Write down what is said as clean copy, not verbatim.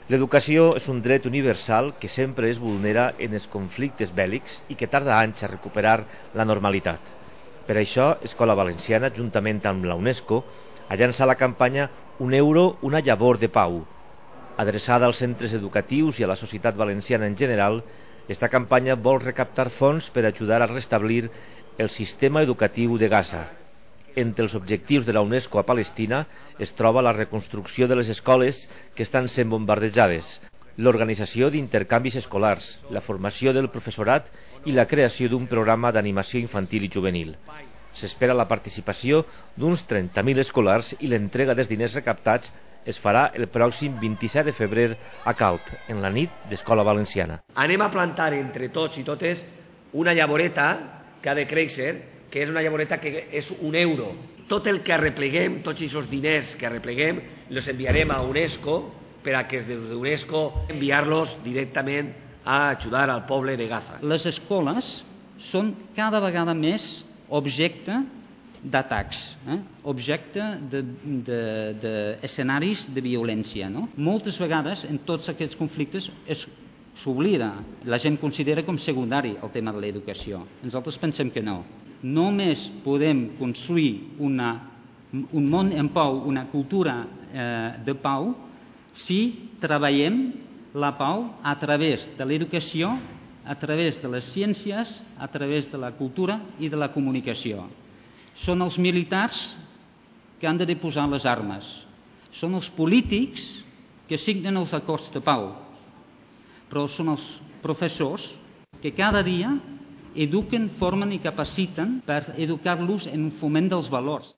L'educació és un dret universal que sempre es vulnera en els conflictes bèl·lics i que tarda anys a recuperar la normalitat. Per això, Escola Valenciana, juntament amb la UNESCO, ha llançat la campanya Un euro, una llavor de pau. Adreçada als centres educatius i a la societat valenciana en general, esta campanya vol recaptar fons per ajudar a restablir el sistema educatiu de Gaza. Entre els objectius de la UNESCO a Palestina es troba la reconstrucció de les escoles que estan sent bombardejades, l'organització d'intercanvis escolars, la formació del professorat i la creació d'un programa d'animació infantil i juvenil. S'espera la participació d'uns 30.000 escolars i l'entrega dels diners recaptats es farà el pròxim 27 de febrer a Calp, en la nit d'Escola Valenciana. Anem a plantar entre tots i totes una llavoreta que ha de créixer, que és una llavoreta que és €1. Tot el que arrepleguem, tots aquests diners que arrepleguem, els enviarem a UNESCO per a que des d'UNESCO enviar-los directament a ajudar al poble de Gaza. Les escoles són cada vegada més objecte d'atacs, objecte d'escenaris de violència. Moltes vegades en tots aquests conflictes s'oblida, la gent considera com secundari el tema de l'educació. Nosaltres pensem que no. Només podem construir un món en pau, una cultura de pau, si treballem la pau a través de l'educació, a través de les ciències, a través de la cultura i de la comunicació. Són els militars que han de deposar les armes. Són els polítics que signen els acords de pau. Però són els professors que cada dia eduquen, formen i capaciten per educar-los en un foment dels valors.